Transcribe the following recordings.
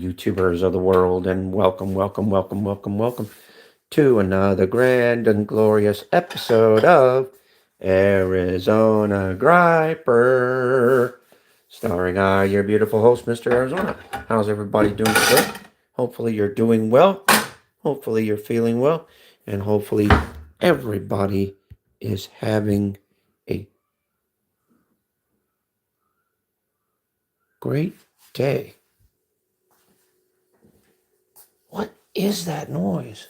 YouTubers of the world, and welcome to another grand and glorious episode of Arizona Griper, starring your beautiful host, Mr. Arizona. How's everybody doing today? Hopefully you're doing well. Hopefully you're feeling well, and hopefully everybody is having a great day. What is that noise?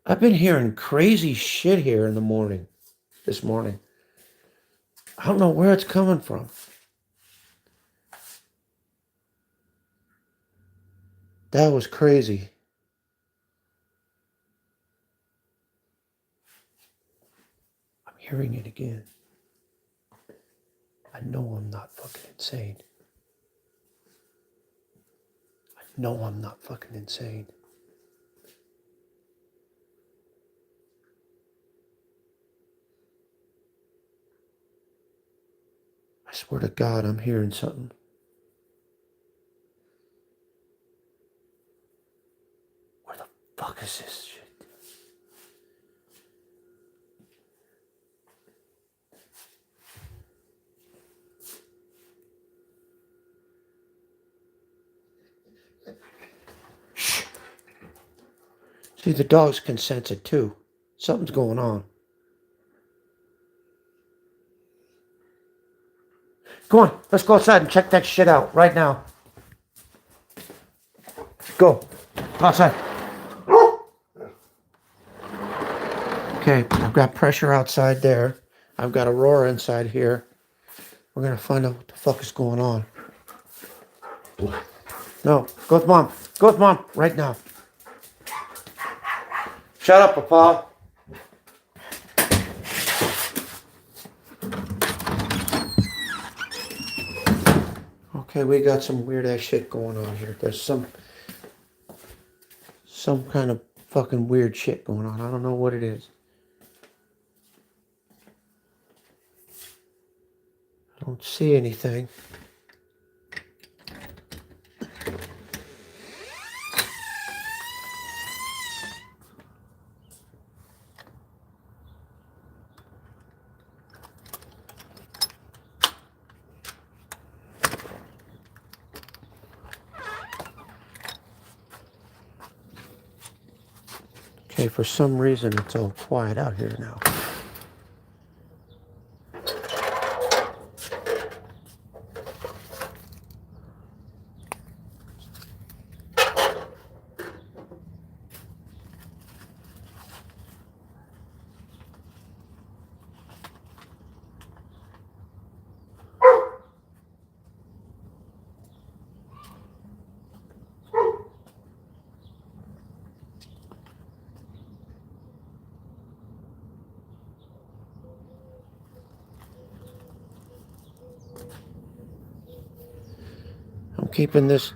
I've been hearing crazy shit here in the morning, this morning. I don't know where it's coming from. That was crazy. I'm hearing it again. I know I'm not fucking insane. I know I'm not fucking insane. I swear to God, I'm hearing something. Where the fuck is this shit? Shh. See, the dogs can sense it too. Something's going on. Come on, let's go outside and check that shit out right now. Go. Go outside. Okay, I've got pressure outside there. I've got Aurora inside here. We're gonna find out what the fuck is going on. No, go with mom. Go with mom right now. Shut up, Papa. Okay, we got some weird ass shit going on here. There's some kind of fucking weird shit going on. I don't know what it is. I don't see anything. Okay, for some reason it's all quiet out here now. I'm keeping this.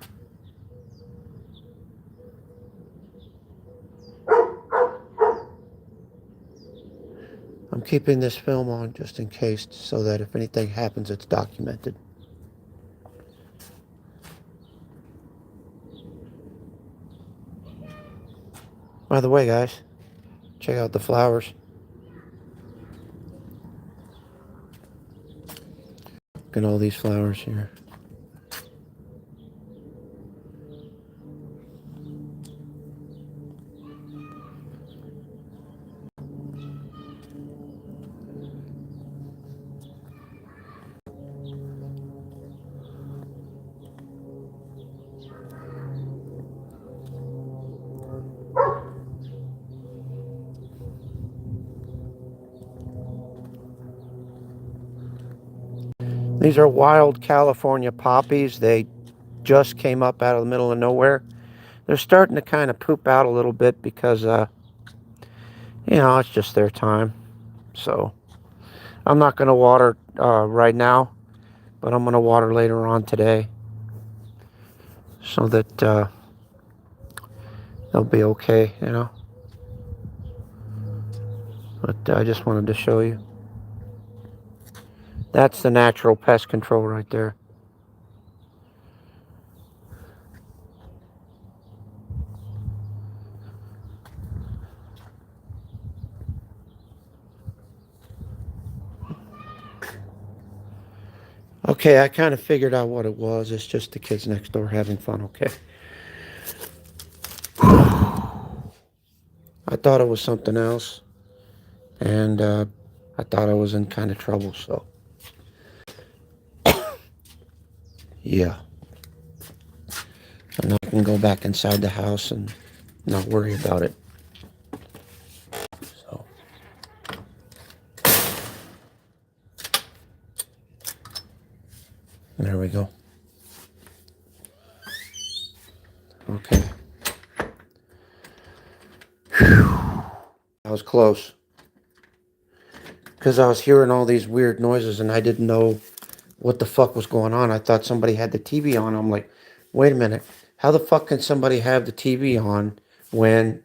I'm keeping this film on just in case, so that if anything happens, it's documented. By the way, guys, check out the flowers. Look at all these flowers here. These are wild California poppies. They just came up out of the middle of nowhere. They're starting to kind of poop out a little bit because, it's just their time. So I'm not going to water right now, but I'm going to water later on today so that they'll be okay. But I just wanted to show you. That's the natural pest control right there. Okay, I kind of figured out what it was. It's just the kids next door having fun, okay? I thought it was something else, and I thought I was in kind of trouble, so. Yeah. And I can go back inside the house and not worry about it. So. There we go. Okay. Whew. I was close. Because I was hearing all these weird noises and I didn't know what the fuck was going on. I thought somebody had the TV on. I'm like, wait a minute. How the fuck can somebody have the TV on when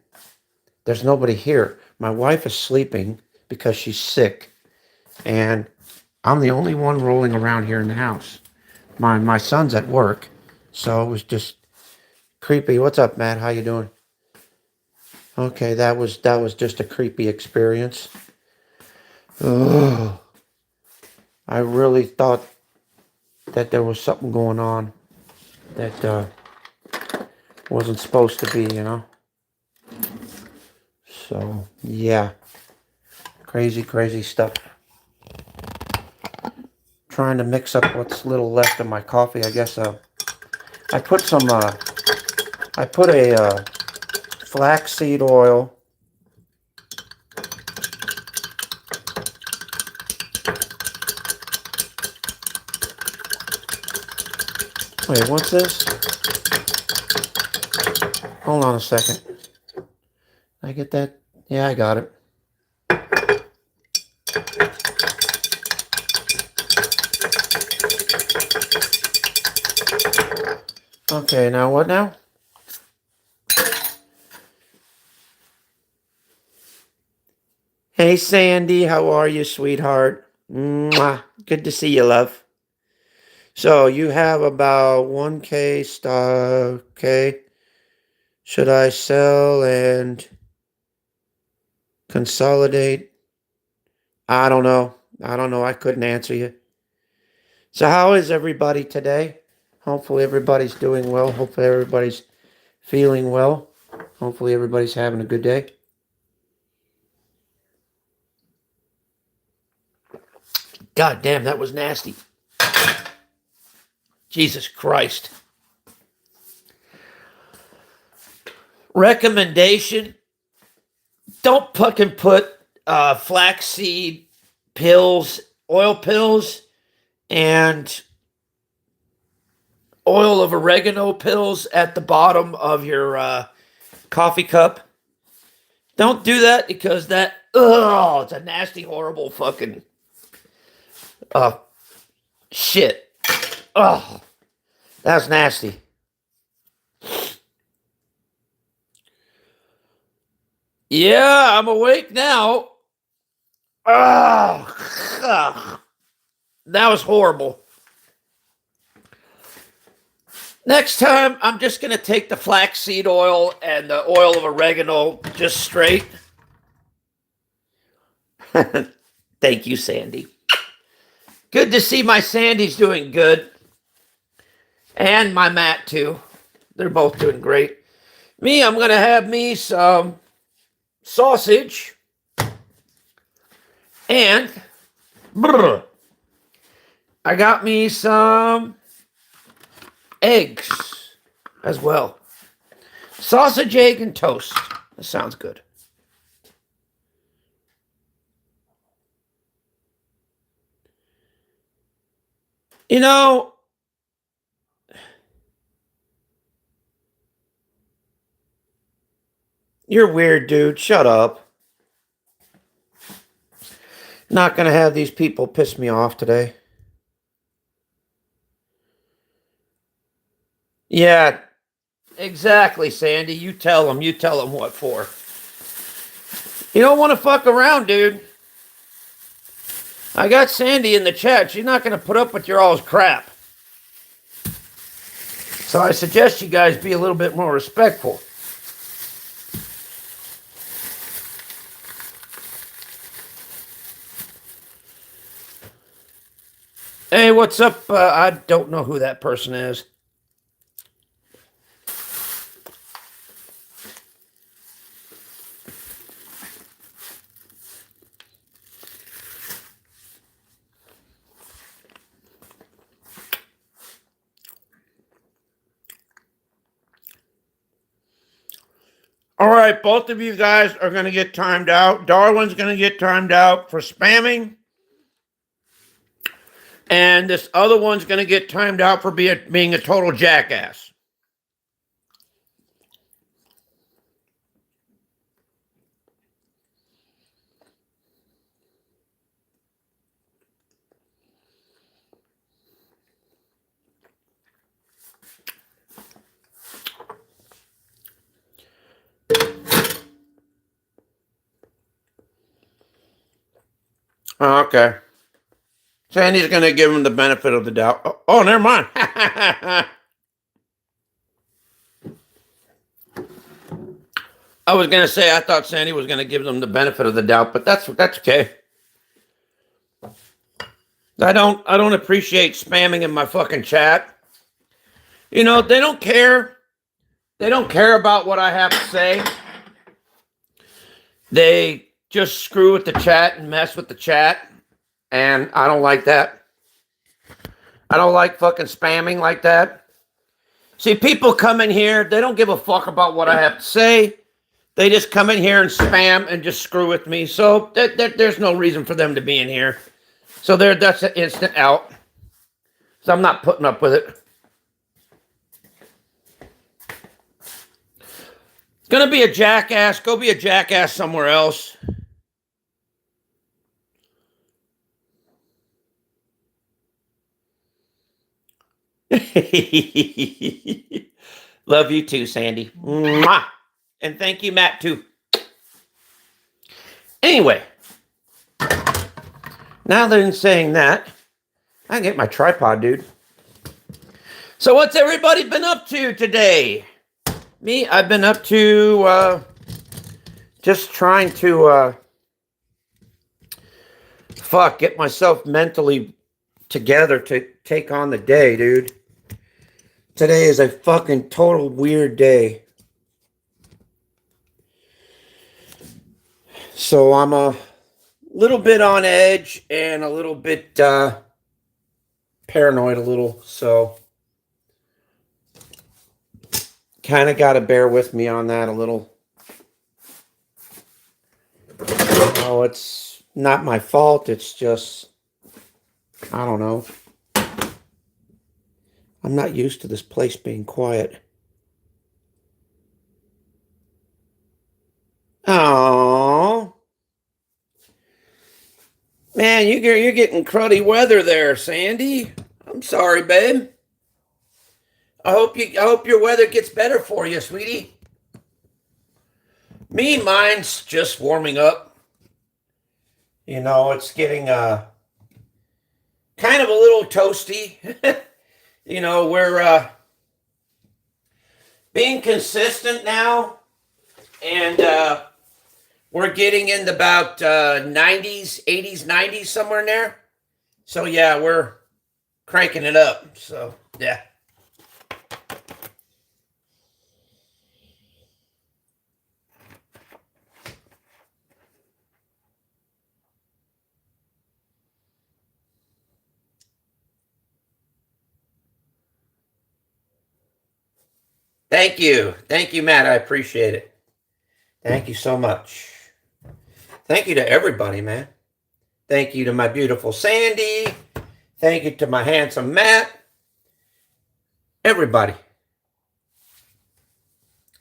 there's nobody here? My wife is sleeping because she's sick. And I'm the only one rolling around here in the house. My son's at work. So it was just creepy. What's up, Matt? How you doing? Okay, that was just a creepy experience. Ugh. I really thought that there was something going on that wasn't supposed to be, you know. So yeah, crazy stuff. Trying to mix up what's little left of my coffee. I guess I put some I put a flaxseed oil. Wait, what's this? Hold on a second. Did I get that? Yeah, I got it. Okay, now what now? Hey, Sandy, how are you, sweetheart? Mwah. Good to see you, love. So you have about 1K stock, okay? Should I sell and consolidate? I don't know. I couldn't answer you. So how is everybody today? Hopefully everybody's doing well. Hopefully everybody's feeling well. Hopefully everybody's having a good day. God damn, that was nasty. Jesus Christ. Recommendation: don't fucking put flaxseed pills, oil pills, and oil of oregano pills at the bottom of your coffee cup. Don't do that because that, it's a nasty, horrible fucking shit. Oh, that's nasty. Yeah, I'm awake now. Oh, that was horrible. Next time, I'm just going to take the flaxseed oil and the oil of oregano just straight. Thank you, Sandy. Good to see my Sandy's doing good. And my Matt, too. They're both doing great. Me, I'm going to have me some sausage. And I got me some eggs as well. Sausage, egg, and toast. That sounds good. You know, you're weird, dude. Shut up. Not going to have these people piss me off today. Yeah, exactly, Sandy. You tell them. You tell them what for. You don't want to fuck around, dude. I got Sandy in the chat. She's not going to put up with your all's crap. So I suggest you guys be a little bit more respectful. Hey, what's up? I don't know who that person is. All right, both of you guys are going to get timed out. Darwin's going to get timed out for spamming. And this other one's going to get timed out for being a total jackass. Okay. Sandy's going to give him the benefit of the doubt. Oh, never mind. I was going to say I thought Sandy was going to give them the benefit of the doubt, but that's okay. I don't appreciate spamming in my fucking chat. You know, they don't care. They don't care about what I have to say. They just screw with the chat and mess with the chat. And I don't like that. I don't like fucking spamming like that. See, people come in here, they don't give a fuck about what I have to say. They just come in here and spam and just screw with me. So there's no reason for them to be in here. So that's an instant out. So I'm not putting up with it. It's going to be a jackass. Go be a jackass somewhere else. Love you too, Sandy. Mwah. And thank you, Matt, too. Anyway, now that I'm saying that, I can get my tripod, dude. So what's everybody been up to today? Me, I've been up to just trying to get myself mentally together to take on the day, dude. Today is a fucking total weird day. So I'm a little bit on edge and a little bit paranoid a little. So kind of got to bear with me on that a little. Oh, it's not my fault. It's just, I don't know. I'm not used to this place being quiet. Oh, man, you're getting cruddy weather there, Sandy. I'm sorry, babe. I hope your weather gets better for you, sweetie. Mine's just warming up. You know, it's getting kind of a little toasty. You know, we're being consistent now, and we're getting into about 90s, 80s, 90s, somewhere in there. So, yeah, we're cranking it up. So, yeah. Thank you. Thank you, Matt. I appreciate it. Thank you so much. Thank you to everybody, man. Thank you to my beautiful Sandy. Thank you to my handsome Matt. Everybody.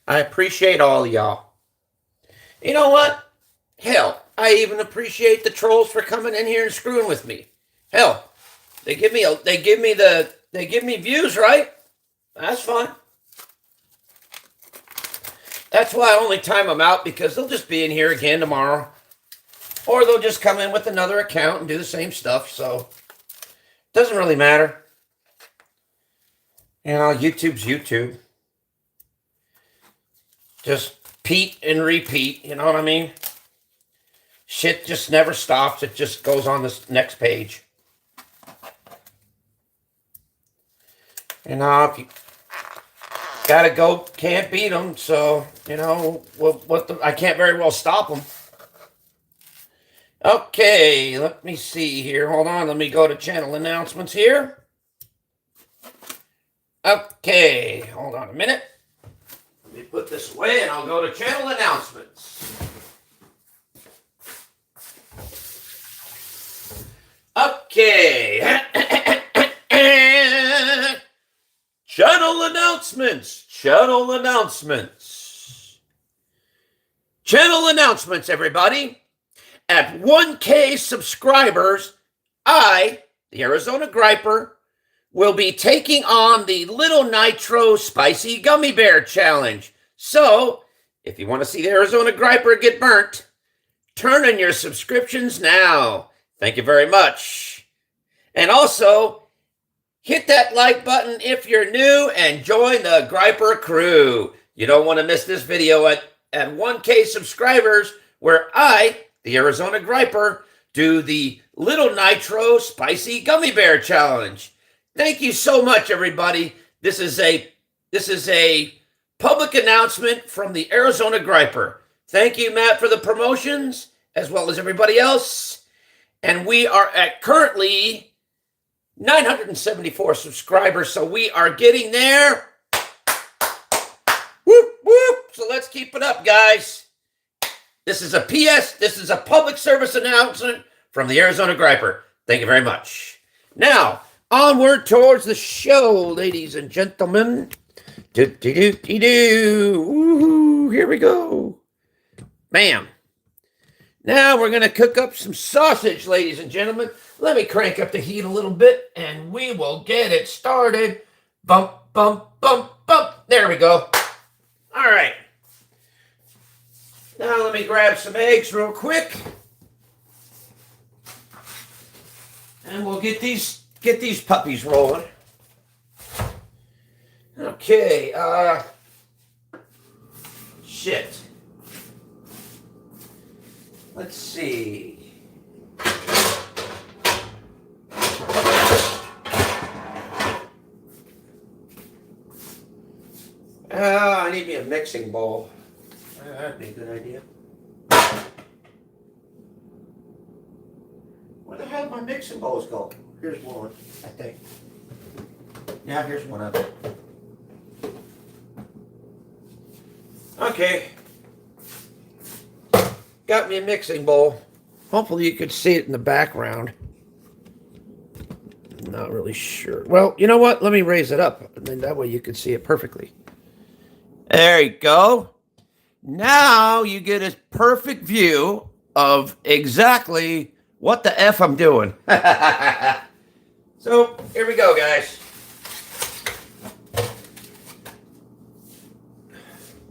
I appreciate all of y'all. You know what? Hell, I even appreciate the trolls for coming in here and screwing with me. Hell, they give me views, right? That's fine. That's why I only time them out, because they'll just be in here again tomorrow. Or they'll just come in with another account and do the same stuff. So it doesn't really matter. You know, YouTube's YouTube. Just repeat and repeat. You know what I mean? Shit just never stops. It just goes on this next page. You know, if you gotta go, can't beat them. So, you know, I can't very well stop them. Okay, let me see here. Hold on. Let me go to channel announcements here. Okay, hold on a minute. Let me put this away and I'll go to channel announcements. Okay. Channel announcements. Channel announcements. Channel announcements, everybody. At 1K subscribers, I, the Arizona Griper, will be taking on the Little Nitro Spicy Gummy Bear Challenge. So, if you want to see the Arizona Griper get burnt, turn in your subscriptions now. Thank you very much. And also, hit that like button if you're new and join the Griper crew. You don't want to miss this video at 1K subscribers where I, the Arizona Griper, do the Little Nitro Spicy Gummy Bear Challenge. Thank you so much, everybody. This is a public announcement from the Arizona Griper. Thank you, Matt, for the promotions, as well as everybody else. And we are at currently 974 subscribers, so we are getting there. Whoop, whoop. So let's keep it up, guys. This is a PS. This is a public service announcement from the Arizona Griper. Thank you very much. Now, onward towards the show, ladies and gentlemen. Woo-hoo, here we go. Bam. Now we're going to cook up some sausage, ladies and gentlemen. Let me crank up the heat a little bit, and we will get it started. Bump, bump, bump, bump. There we go. All right. Now let me grab some eggs real quick. And we'll get these puppies rolling. Okay, shit. Let's see. I need me a mixing bowl. That'd be a good idea. Where the hell did my mixing bowls go? Here's one, I think. Yeah, here's one of them. Okay. Got me a mixing bowl. Hopefully you could see it in the background. I'm not really sure. Well, you know what? Let me raise it up, and then that way you can see it perfectly. There you go. Now you get a perfect view of exactly what the F I'm doing. So, here we go, guys.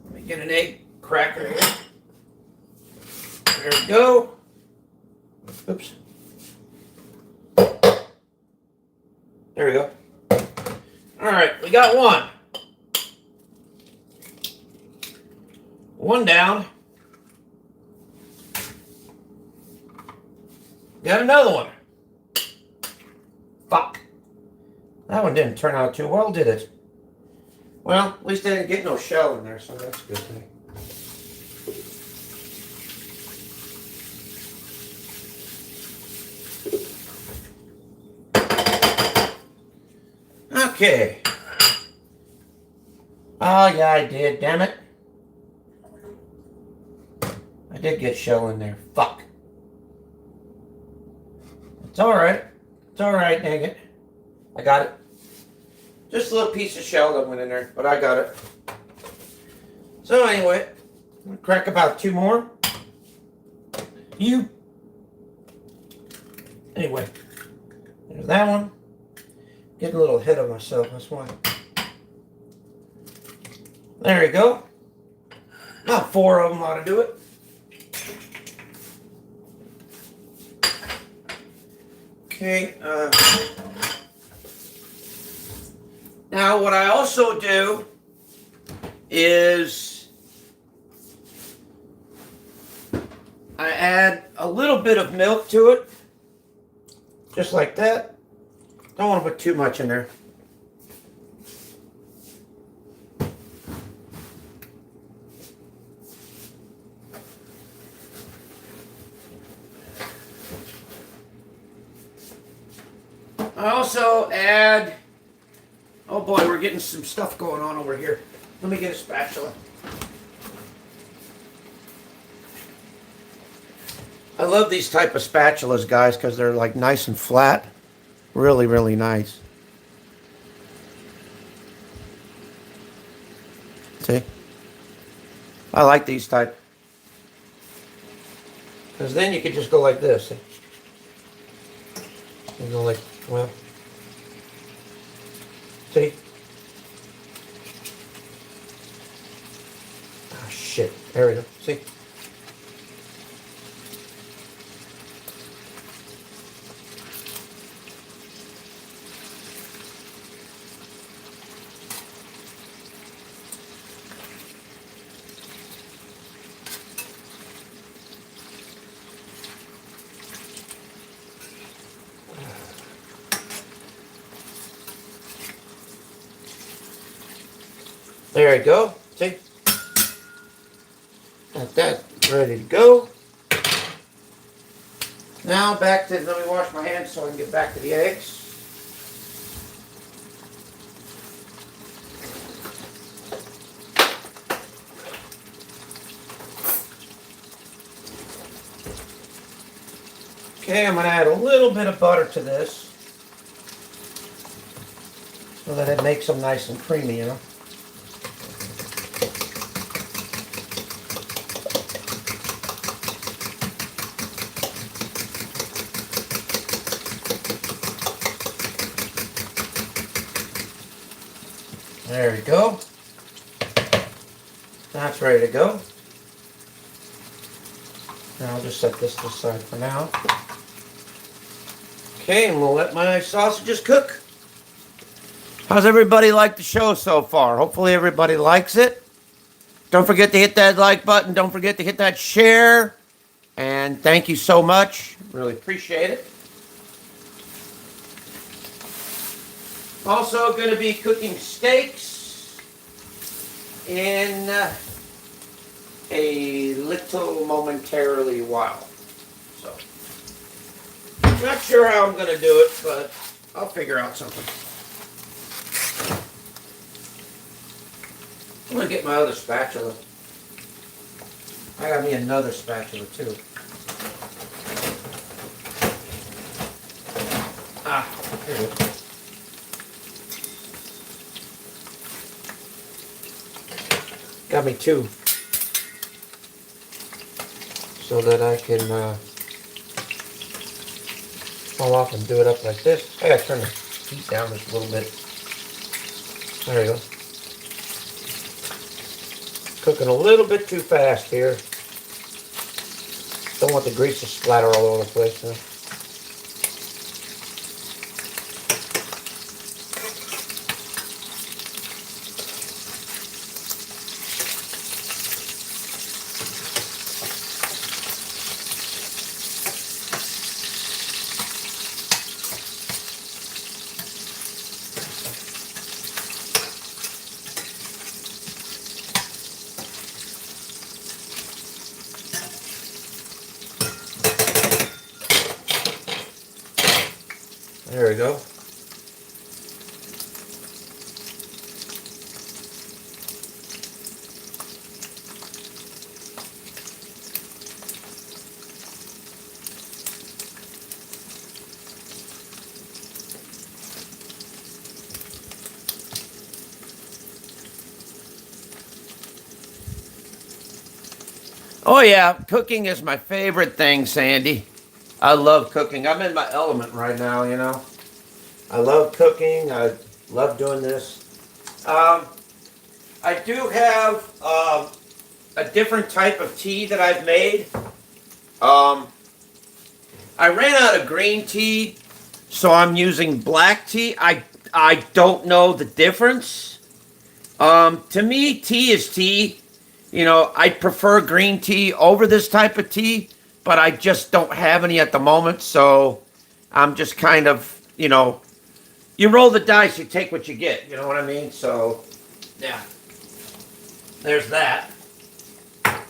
Let me get an egg cracker here. There we go. Oops. There we go. All right, we got one. One down. Got another one. Fuck. That one didn't turn out too well, did it? Well, at least I didn't get no shell in there, so that's a good thing. Okay. Oh, yeah, I did. Damn it. I did get shell in there. Fuck. It's alright. It's alright, dang it. I got it. Just a little piece of shell that went in there, but I got it. So anyway, I'm going to crack about two more. Anyway, there's that one. Getting a little ahead of myself, that's why. There you go. About four of them ought to do it. Okay. Now what I also do is I add a little bit of milk to it, just like that. Don't want to put too much in there. I also add, oh boy, we're getting some stuff going on over here. Let me get a spatula. I love these type of spatulas, guys, because they're like nice and flat. Really, really nice. See? I like these type. Because then you could just go like this. You go like, well, see? Ah, shit. There we go. See? There you go. See? Got that ready to go. Now back to, let me wash my hands so I can get back to the eggs. Okay, I'm going to add a little bit of butter to this so that it makes them nice and creamy, you know. There we go. That's ready to go. Now I'll just set this to the side for now. Okay, and we'll let my sausages cook. How's everybody like the show so far? Hopefully everybody likes it. Don't forget to hit that like button. Don't forget to hit that share. And thank you so much. Really appreciate it. Also going to be cooking steaks in a little momentarily while. So, not sure how I'm going to do it, but I'll figure out something. I'm going to get my other spatula. I got me another spatula too. Ah, here it is. Got me two. So that I can fall off and do it up like this. I gotta turn the heat down just a little bit. There you go. Cooking a little bit too fast here. Don't want the grease to splatter all over the place. Huh? There we go. Oh yeah, cooking is my favorite thing, Sandy. I love cooking. I'm in my element right now, you know. I love cooking. I love doing this. I do have a different type of tea that I've made. I ran out of green tea, So I'm using black tea. I don't know the difference. To me, tea is tea. I prefer green tea over this type of tea, but I just don't have any at the moment. So I'm just kind of, you roll the dice, you take what you get. You know what I mean? So, yeah, there's that. I'm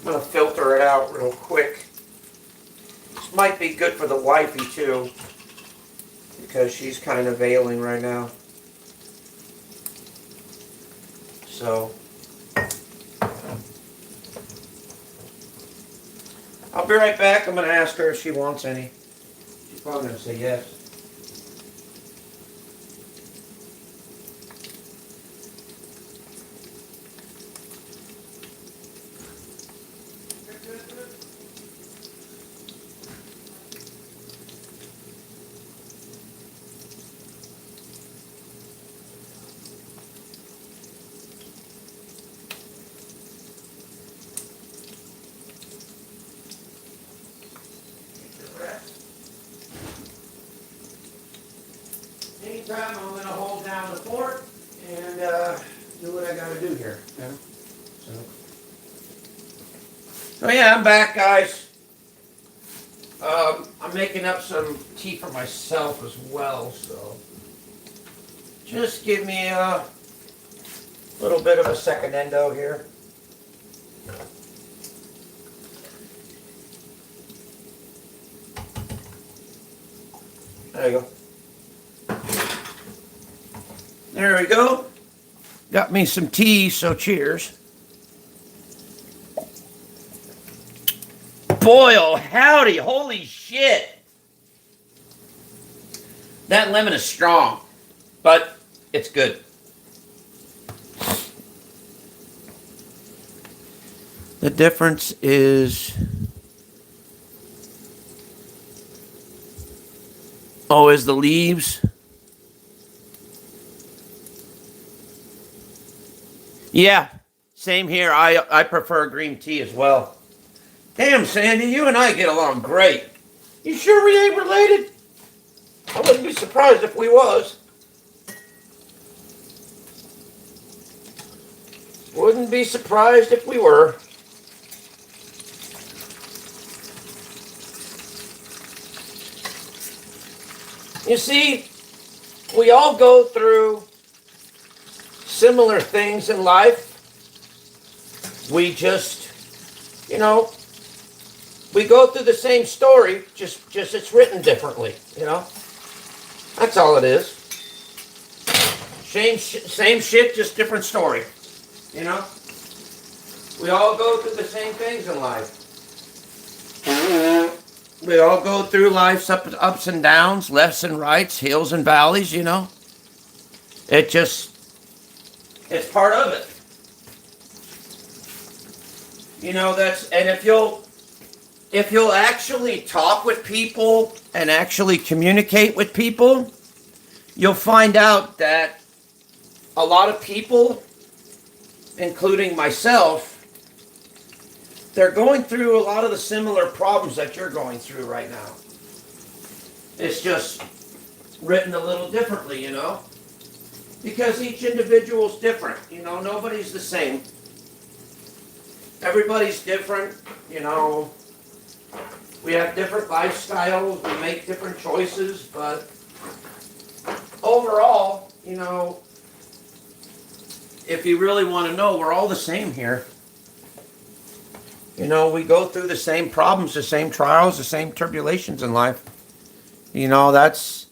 going to filter it out real quick. This might be good for the wifey, too, because she's kind of ailing right now. So, I'll be right back. I'm going to ask her if she wants any. She's probably going to say yes. Anytime I'm going to hold down the fort and do what I got to do here. Yeah. So yeah, I'm back, guys. I'm making up some tea for myself as well, so just give me a little bit of a second endo here. There you go. There we go. Got me some tea, so cheers. Boy, oh howdy, holy shit. That lemon is strong, but it's good. The difference is, is the leaves. Yeah, same here. I prefer green tea as well. Damn, Sandy, you and I get along great. You sure we ain't related? I wouldn't be surprised if we was. Wouldn't be surprised if we were. You see, we all go through similar things in life. We just, we go through the same story, just it's written differently, That's all it is. Same shit, just different story, We all go through the same things in life. We all go through life's ups and downs, lefts and rights, hills and valleys, It's part of it. And if you'll actually talk with people and actually communicate with people, you'll find out that a lot of people, including myself, they're going through a lot of the similar problems that you're going through right now. It's just written a little differently, Because each individual's different, Nobody's the same. Everybody's different, We have different lifestyles, we make different choices, but overall, if you really want to know, we're all the same here. We go through the same problems, the same trials, the same tribulations in life. That's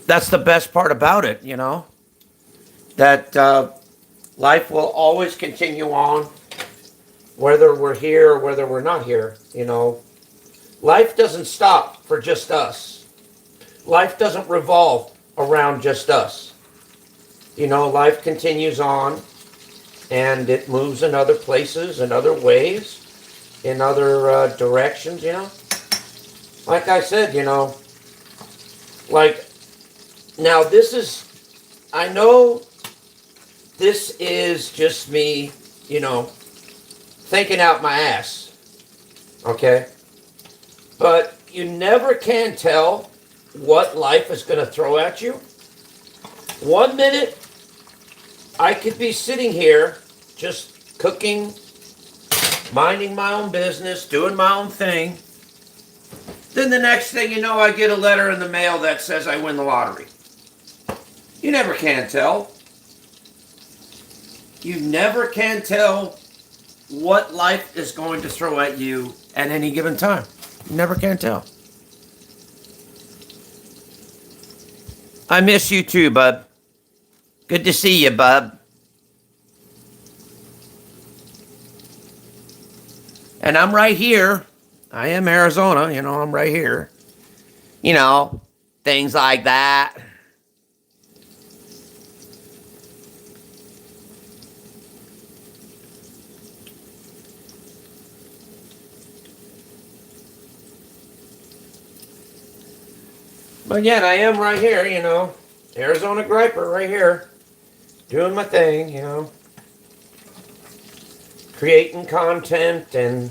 the best part about it, That life will always continue on, whether we're here or whether we're not here, Life doesn't stop for just us. Life doesn't revolve around just us. Life continues on, and it moves in other places, in other ways, in other directions, Like I said, now I know this is just me, thinking out my ass, okay? But you never can tell what life is going to throw at you. One minute, I could be sitting here just cooking, minding my own business, doing my own thing. Then the next thing you know, I get a letter in the mail that says I win the lottery. You never can tell. You never can tell what life is going to throw at you at any given time. You never can tell. I miss you too, bub. Good to see you, bub. And I'm right here. I am Arizona, I'm right here. Things like that. But yet I am right here, Arizona Griper right here. Doing my thing, Creating content and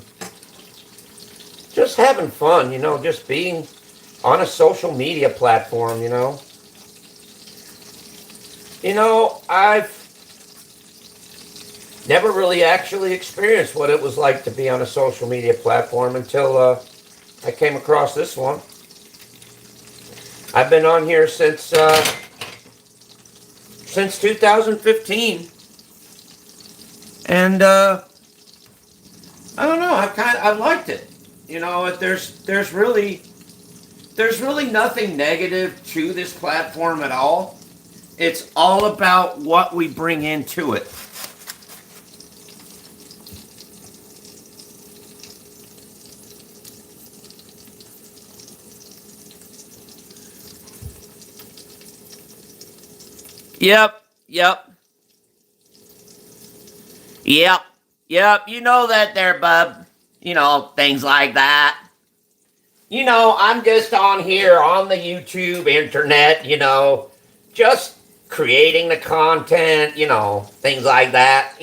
just having fun, just being on a social media platform, I've never really actually experienced what it was like to be on a social media platform until I came across this one. I've been on here since 2015, and I don't know. I liked it. There's really nothing negative to this platform at all. It's all about what we bring into it. Yep. You know that there, bub. Things like that. I'm just on here on the YouTube internet, just creating the content, things like that,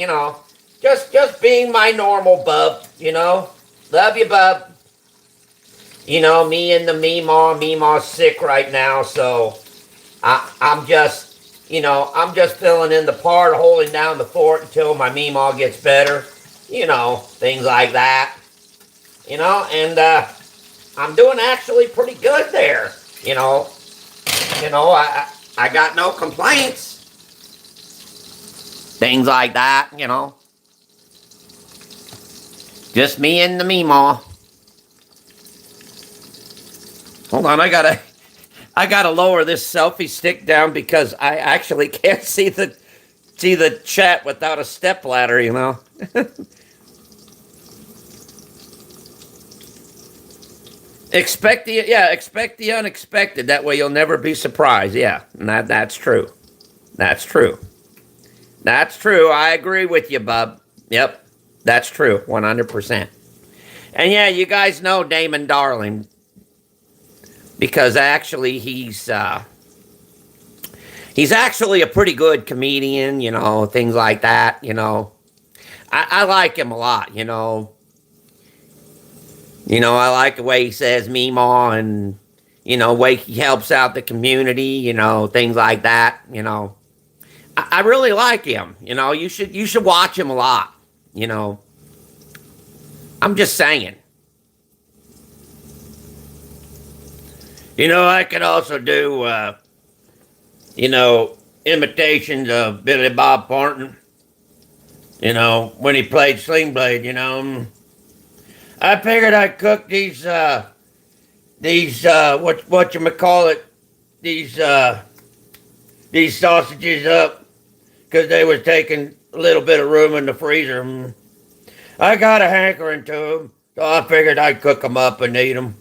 just being my normal bub, Love you, bub. Me and the Meemaw sick right now, so I'm just filling in the part, holding down the fort until my Meemaw gets better. Things like that. And I'm doing actually pretty good there. I got no complaints. Things like that, Just me and the Meemaw. Hold on, I gotta lower this selfie stick down because I actually can't see the chat without a stepladder, Expect the unexpected. That way you'll never be surprised. Yeah, that's true. That's true. I agree with you, bub. Yep, that's true, 100%. And yeah, you guys know Damon Darling. Because actually he's actually a pretty good comedian, things like that, I like him a lot, I like the way he says Meemaw and, way he helps out the community, things like that, I really like him, you should watch him a lot, I'm just saying. I could also do, imitations of Billy Bob Thornton. When he played Sling Blade, I figured I'd cook these whatchamacallit, these sausages up because they was taking a little bit of room in the freezer. I got a hankering to them, so I figured I'd cook them up and eat them.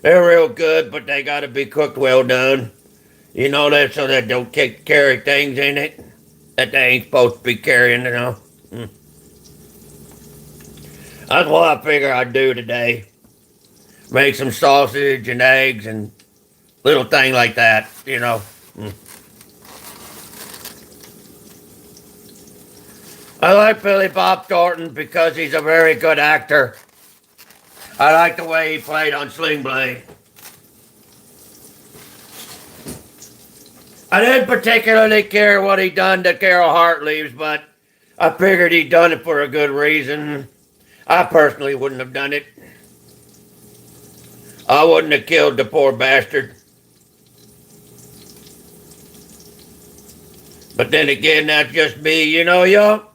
They're real good, but they got to be cooked well done. That so that don't carry things in it that they ain't supposed to be carrying, That's what I figure I'd do today. Make some sausage and eggs and little thing like that, I like Billy Bob Thornton because he's a very good actor. I like the way he played on Sling Blade. I didn't particularly care what he done to Carol Hartleaves, but I figured he'd done it for a good reason. I personally wouldn't have done it. I wouldn't have killed the poor bastard. But then again, that's just me, y'all.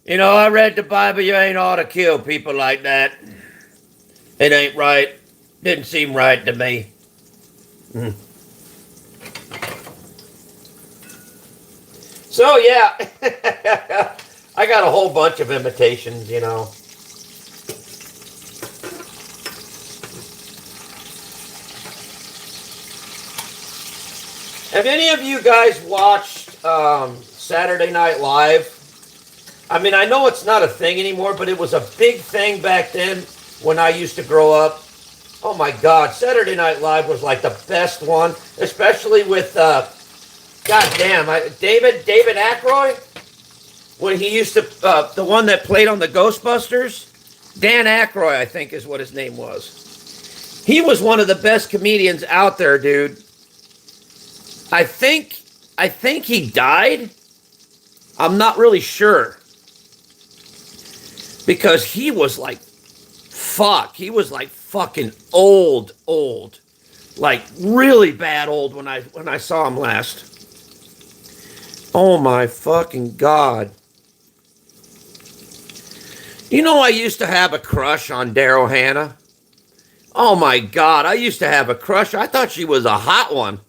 I read the Bible, you ain't ought to kill people like that. It ain't right. Didn't seem right to me. So, yeah. I got a whole bunch of imitations, Have any of you guys watched Saturday Night Live? I mean, I know it's not a thing anymore, but it was a big thing back then when I used to grow up. Oh my God, Saturday Night Live was like the best one, especially with, David Aykroyd, when he used to, the one that played on the Ghostbusters. Dan Aykroyd, I think is what his name was. He was one of the best comedians out there, dude. I think he died. I'm not really sure. Because he was like, he was like fucking old. Like really bad old when I saw him last. Oh my fucking God. I used to have a crush on Daryl Hannah. Oh my God, I used to have a crush. I thought she was a hot one.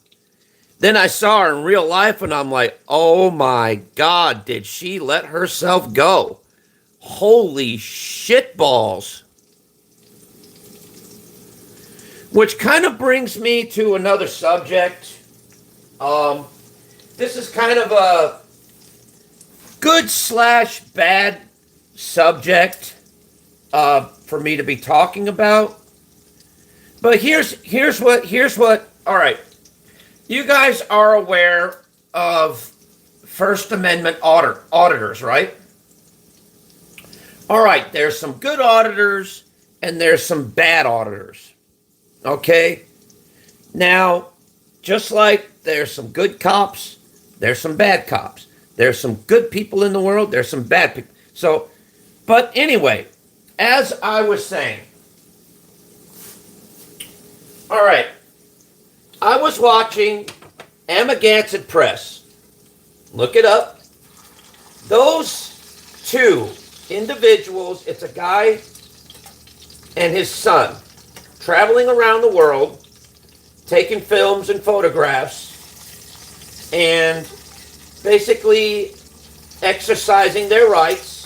Then I saw her in real life and I'm like, oh my God, did she let herself go? Holy shit balls. Which kind of brings me to another subject. This is kind of a good/bad subject for me to be talking about. But here's what, all right. You guys are aware of First Amendment auditors, right? All right, there's some good auditors and there's some bad auditors. Okay? Now, just like there's some good cops, there's some bad cops. There's some good people in the world, there's some bad people. So, but anyway, as I was saying, all right, I was watching Amagansett Press. Look it up. Those two individuals, it's a guy and his son, traveling around the world, taking films and photographs, and basically exercising their rights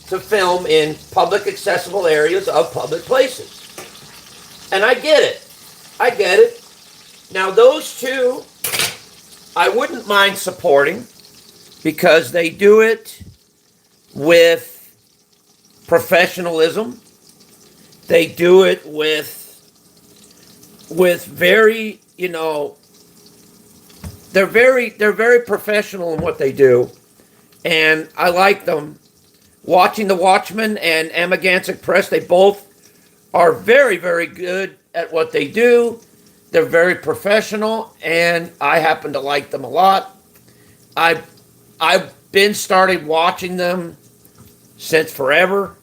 to film in public accessible areas of public places. And I get it. Now those two, I wouldn't mind supporting because they do it with professionalism. They do it with very, they're very professional in what they do, and I like them. Watching The Watchmen and Amagansett Press, they both are very, very good at what they do. They're very professional, and I happen to like them a lot. I've been started watching them since forever.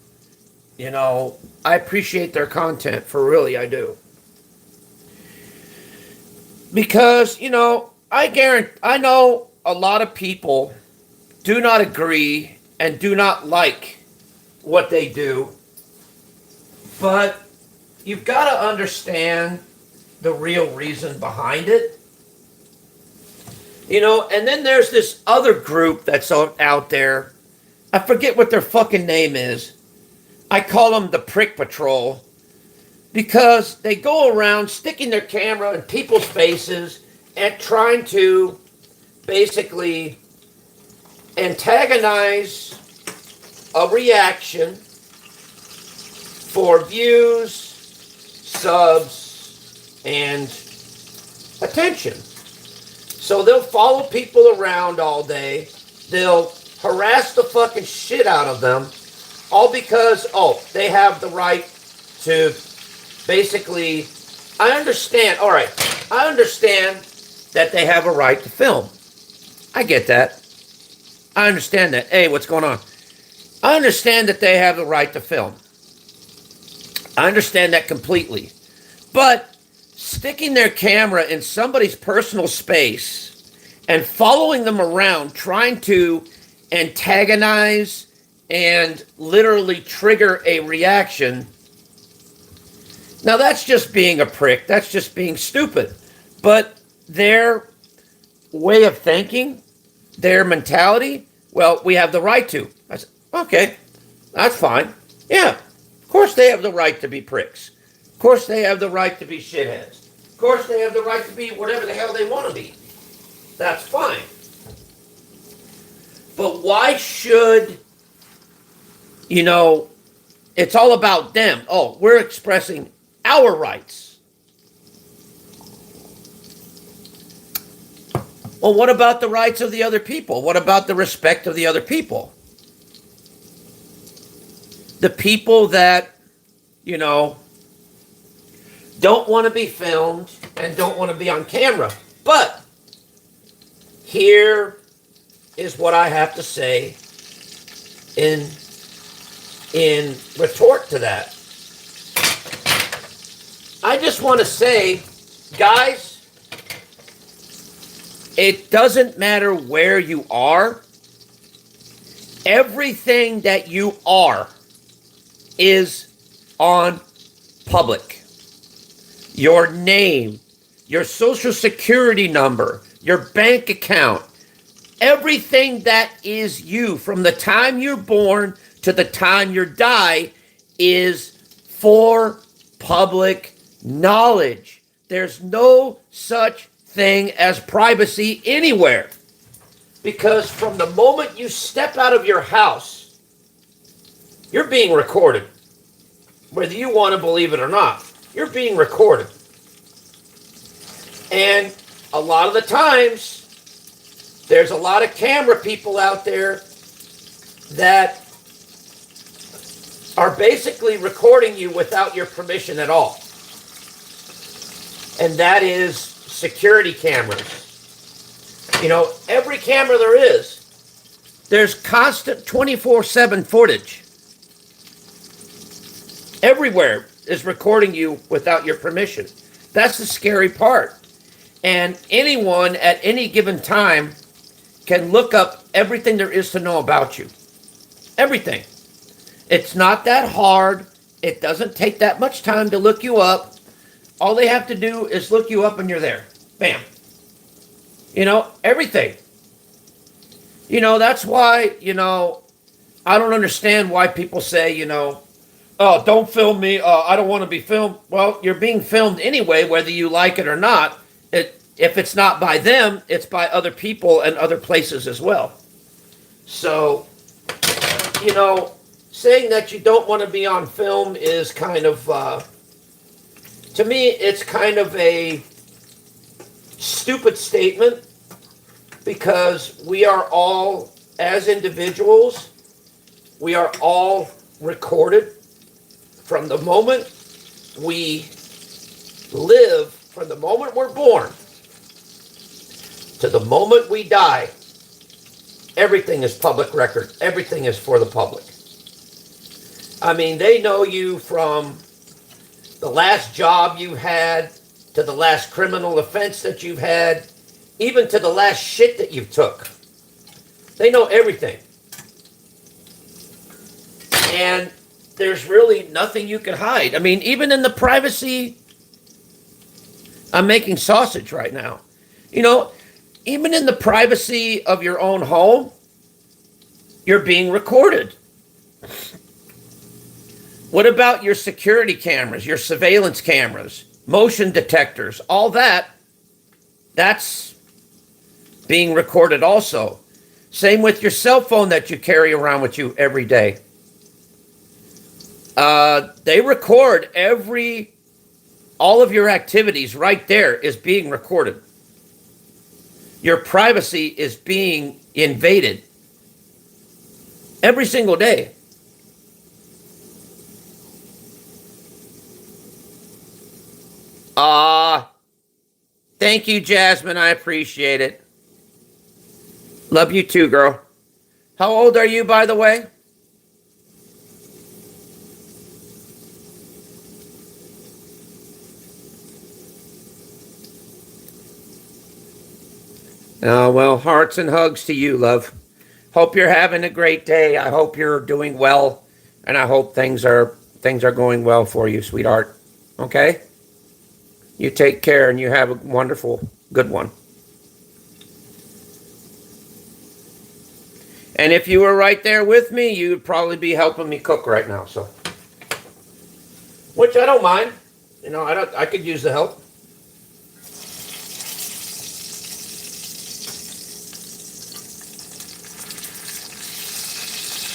I appreciate their content, for really, I do. Because, I know a lot of people do not agree and do not like what they do, but you've got to understand the real reason behind it. And then there's this other group that's out there. I forget what their fucking name is. I call them the Prick Patrol because they go around sticking their camera in people's faces and trying to basically antagonize a reaction for views, subs, and attention. So they'll follow people around all day. They'll harass the fucking shit out of them, all because, they have the right to basically, I understand, all right, I understand that they have a right to film. I get that. I understand that. Hey, what's going on? I understand that they have the right to film. I understand that completely. But sticking their camera in somebody's personal space and following them around, trying to antagonize and literally trigger a reaction, now that's just being a prick. That's just being stupid. But their way of thinking, their mentality, well, we have the right to. I said, okay, that's fine. Yeah, of course they have the right to be pricks. Of course they have the right to be shitheads. Of course they have the right to be whatever the hell they want to be. That's fine. But why should, it's all about them. Oh, we're expressing our rights. Well, what about the rights of the other people? What about the respect of the other people? The people that, don't want to be filmed and don't want to be on camera. But here is what I have to say in retort to that. I just want to say, guys, it doesn't matter where you are. Everything that you are is on public. Your name, your social security number, your bank account, everything that is you from the time you're born to the time you die is for public knowledge. There's no such thing as privacy anywhere. Because from the moment you step out of your house, you're being recorded. Whether you want to believe it or not, you're being recorded. And a lot of the times, there's a lot of camera people out there that are basically recording you without your permission at all. And that is security cameras. Every camera there is, there's constant 24/7 footage. Everywhere is recording you without your permission. That's the scary part. And anyone at any given time can look up everything there is to know about you. Everything. It's not that hard. It doesn't take that much time to look you up. All they have to do is look you up and you're there. Bam. Everything. That's why, I don't understand why people say, oh, don't film me. I don't want to be filmed. Well, you're being filmed anyway, whether you like it or not. If it's not by them, it's by other people and other places as well. So, saying that you don't want to be on film is kind of, to me, it's kind of a stupid statement, because we are all, as individuals, we are all recorded from the moment we live, from the moment we're born to the moment we die. Everything is public record. Everything is for the public. I mean, they know you from the last job you had to the last criminal offense that you've had, even to the last shit that you've took. They know everything. And there's really nothing you can hide. I mean, even in the privacy, I'm making sausage right now. Even in the privacy of your own home, you're being recorded. What about your security cameras, your surveillance cameras, motion detectors, all that? That's being recorded also. Same with your cell phone that you carry around with you every day. They record all of your activities right there is being recorded. Your privacy is being invaded every single day. Ah, thank you, Jasmine. I appreciate it. Love you too, girl. How old are you, by the way? Well, hearts and hugs to you, love. Hope you're having a great day. I hope you're doing well, and I hope things are going well for you, sweetheart. Okay? You take care and you have a wonderful, good one. And if you were right there with me, you'd probably be helping me cook right now. So, which I don't mind. I could use the help.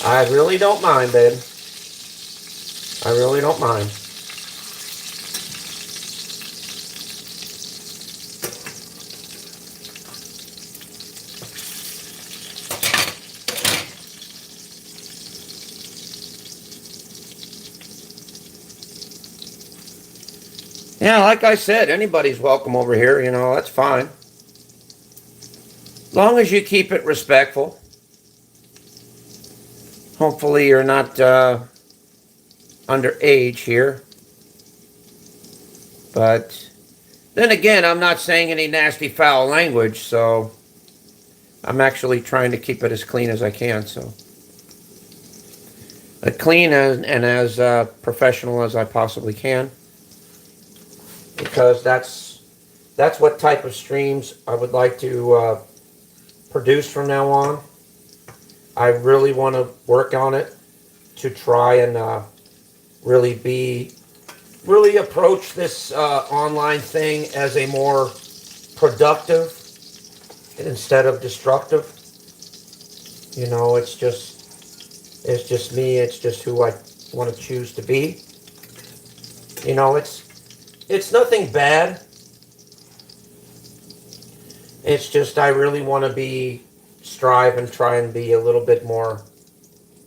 I really don't mind, babe. I really don't mind. Yeah, like I said, anybody's welcome over here. That's fine. Long as you keep it respectful. Hopefully, you're not underage here. But then again, I'm not saying any nasty, foul language, so I'm actually trying to keep it as clean as I can. So, as clean and as professional as I possibly can, because that's what type of streams I would like to produce from now on. I really want to work on it to try and really approach this online thing as a more productive instead of destructive. It's just me. It's just who I want to choose to be. It's nothing bad. It's just I really want to strive and try and be a little bit more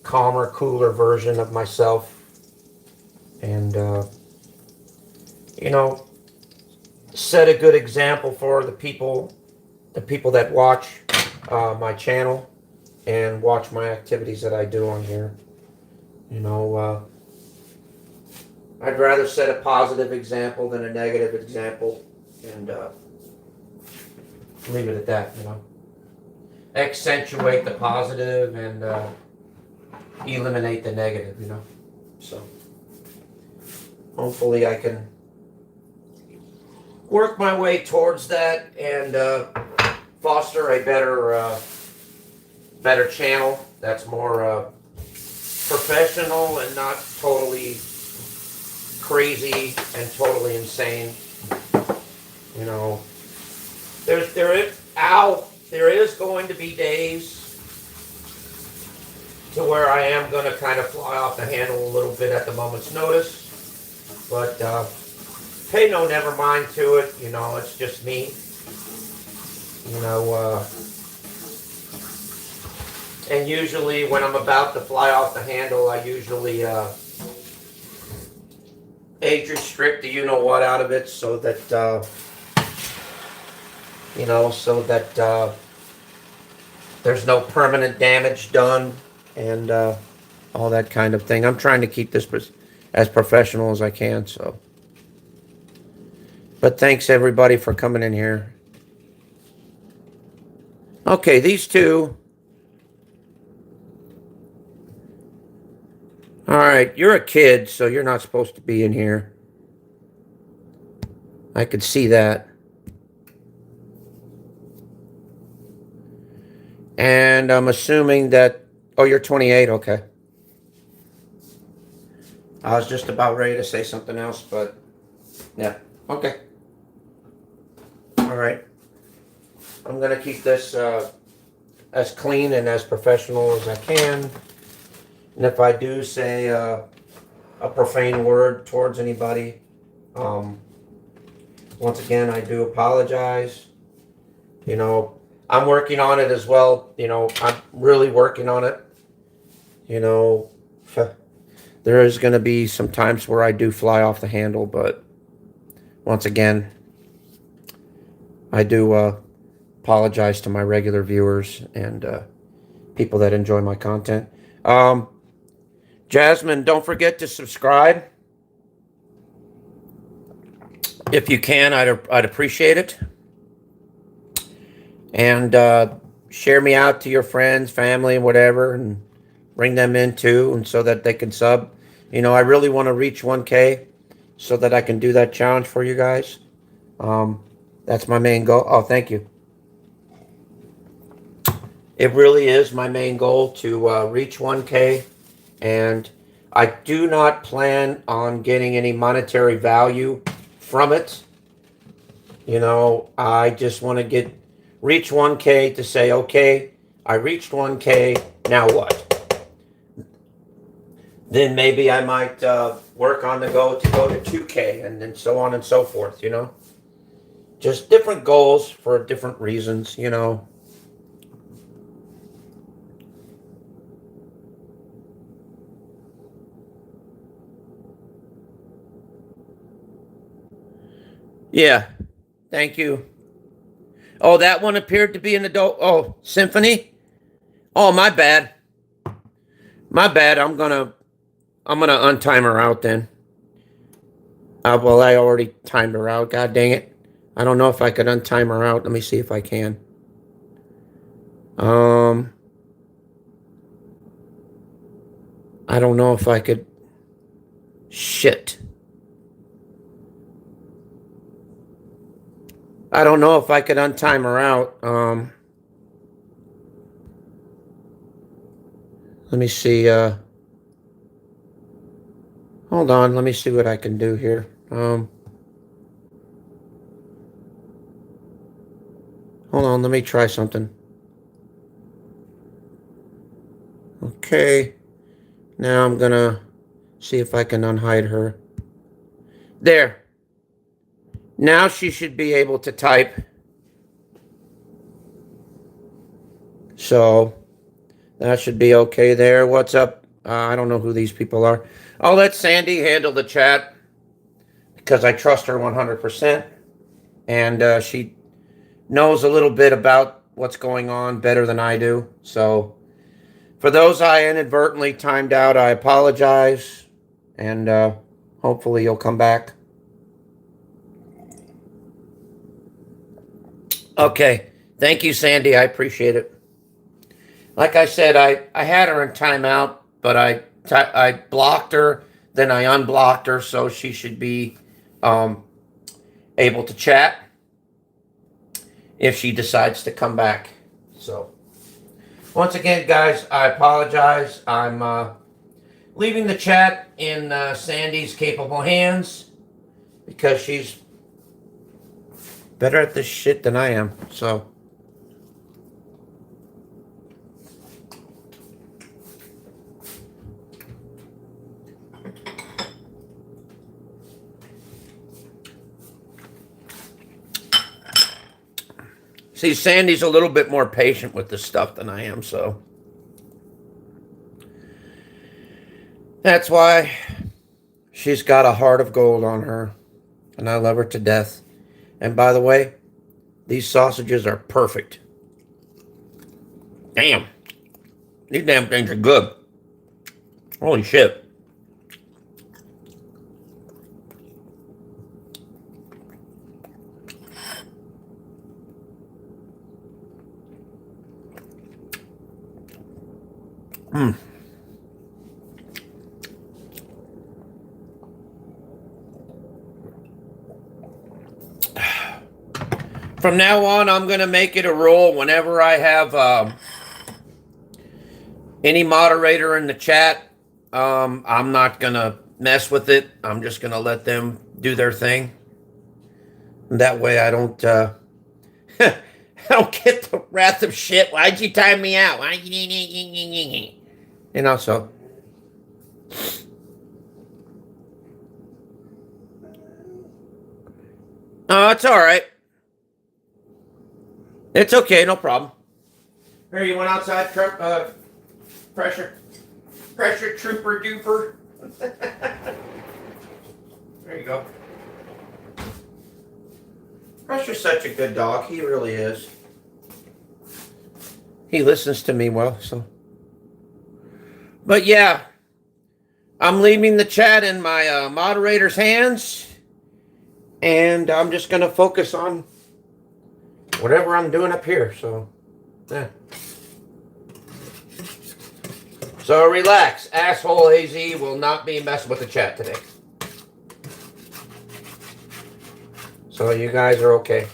calmer, cooler version of myself. And, set a good example for the people that watch my channel and watch my activities that I do on here. I'd rather set a positive example than a negative example, and leave it at that. Accentuate the positive and eliminate the negative. So hopefully I can work my way towards that and foster a better channel that's more professional and not totally crazy and totally insane. There is going to be days to where I am going to kind of fly off the handle a little bit at the moment's notice. But pay no never mind to it. It's just me. And usually when I'm about to fly off the handle, I usually age restrict the you-know-what out of it so that, there's no permanent damage done and all that kind of thing. I'm trying to keep this as professional as I can, so. But thanks, everybody, for coming in here. Okay, these two. All right, you're a kid, so you're not supposed to be in here. I could see that. And I'm assuming that... Oh, you're 28, okay. I was just about ready to say something else, but... Yeah, okay. All right. I'm going to keep this as clean and as professional as I can. And if I do say a profane word towards anybody, once again, I do apologize. I'm working on it as well. I'm really working on it. There is going to be some times where I do fly off the handle, but once again, I do apologize to my regular viewers and people that enjoy my content. Jasmine, don't forget to subscribe. If you can, I'd appreciate it. And share me out to your friends, family, whatever, and bring them in too, and so that they can sub. You know, I really want to reach 1K so that I can do that challenge for you guys. That's my main goal. Oh, thank you. It really is my main goal to reach 1K, and I do not plan on getting any monetary value from it. You know, I just want to reach 1K to say, okay, I reached 1K, now what? Then maybe I might work on to go to 2K, and then so on and so forth, you know? Just different goals for different reasons, you know? Yeah, thank you. Oh, that one appeared to be an adult. Oh, Symphony? Oh, my bad. My bad. I'm gonna untime her out then. Well, I already timed her out. God dang it. I don't know if I could untime her out. Let me see if I can. I don't know if I could. Shit. I don't know if I could untime her out. Let me see. Hold on. Let me see what I can do here. Hold on. Let me try something. Okay. Now I'm gonna see if I can unhide her. There. Now she should be able to type. So that should be okay there. What's up? I don't know who these people are. I'll let Sandy handle the chat because I trust her 100%. And she knows a little bit about what's going on better than I do. So for those I inadvertently timed out, I apologize. And hopefully you'll come back. Okay. Thank you, Sandy. I appreciate it. Like I said, I had her in timeout, but I blocked her, then I unblocked her, so she should be able to chat if she decides to come back. So, once again, guys, I apologize. I'm leaving the chat in Sandy's capable hands because she's better at this shit than I am. So. See, Sandy's a little bit more patient with this stuff than I am, so. That's why she's got a heart of gold on her, and I love her to death. And by the way, these sausages are perfect. Damn. These damn things are good. Holy shit. From now on, I'm going to make it a rule whenever I have any moderator in the chat, I'm not going to mess with it. I'm just going to let them do their thing. That way I don't I don't get the wrath of shit. Why'd you time me out? Why you know, so. Oh, it's all right. It's okay, no problem. Here, you went outside, pressure trooper duper. There you go. Pressure's such a good dog. He really is. He listens to me well, so. But yeah, I'm leaving the chat in my moderator's hands, and I'm just going to focus on whatever I'm doing up here. So, yeah. So relax. Asshole AZ will not be messing with the chat today. So you guys are okay.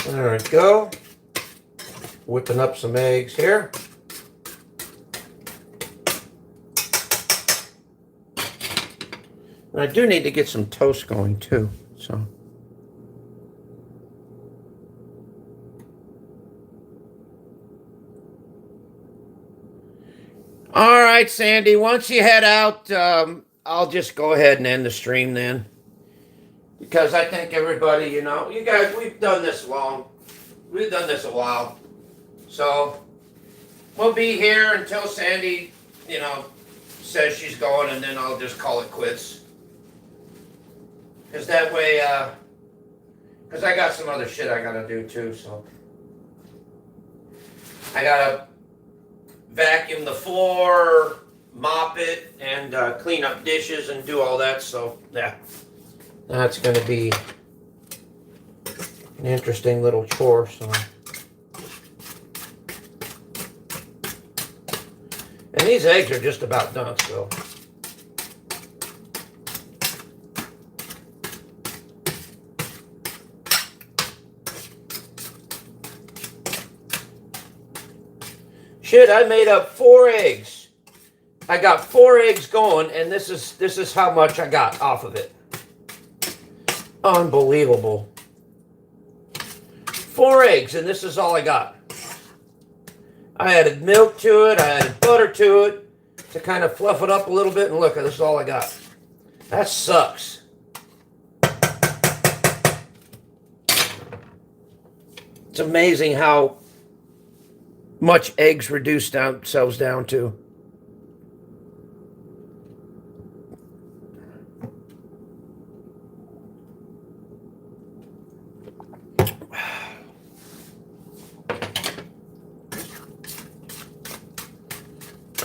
There we go. Whipping up some eggs here. And I do need to get some toast going too, so. All right, Sandy, once you head out, I'll just go ahead and end the stream then. Because I think everybody, you know, you guys, we've done this long. We've done this a while. So, we'll be here until Sandy, you know, says she's going, and then I'll just call it quits. Because that way, because I got some other shit I gotta do too, so. I gotta vacuum the floor, mop it, and clean up dishes and do all that, so, yeah. That's going to be an interesting little chore, so. And these eggs are just about done, so. Shit, I made up 4 eggs. I got 4 eggs going, and this is how much I got off of it. Unbelievable. 4 eggs, and this is all I got. I added milk to it, I added butter to it to kind of fluff it up a little bit, and look, this is all I got. That sucks. It's amazing how much eggs reduce themselves down to.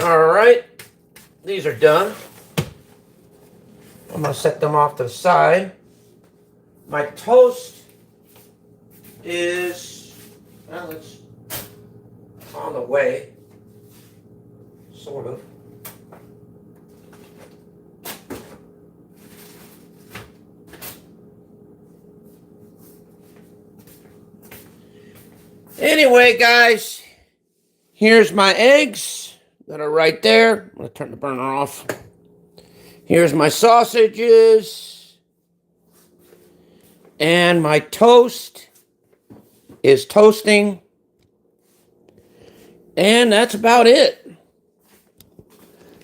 All right, these are done. I'm gonna set them off to the side. My toast is, well, it's on the way, sort of. Anyway, guys, here's my eggs that are right there. I'm going to turn the burner off. Here's my sausages. And my toast is toasting. And that's about it.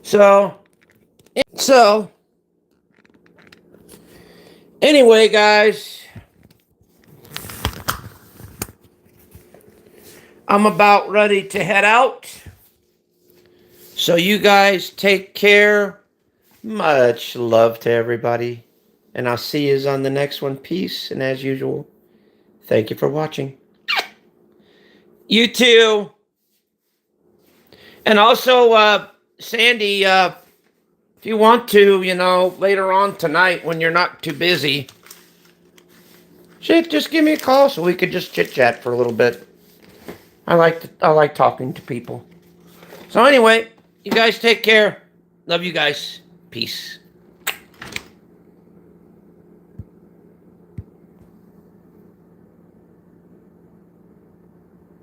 So anyway, guys, I'm about ready to head out. So you guys take care. Much love to everybody. And I'll see you on the next one. Peace. And as usual, thank you for watching. You too. And also, Sandy, if you want to, you know, later on tonight when you're not too busy, shit, just give me a call so we could just chit-chat for a little bit. I like talking to people. So anyway, you guys take care. Love you guys. Peace.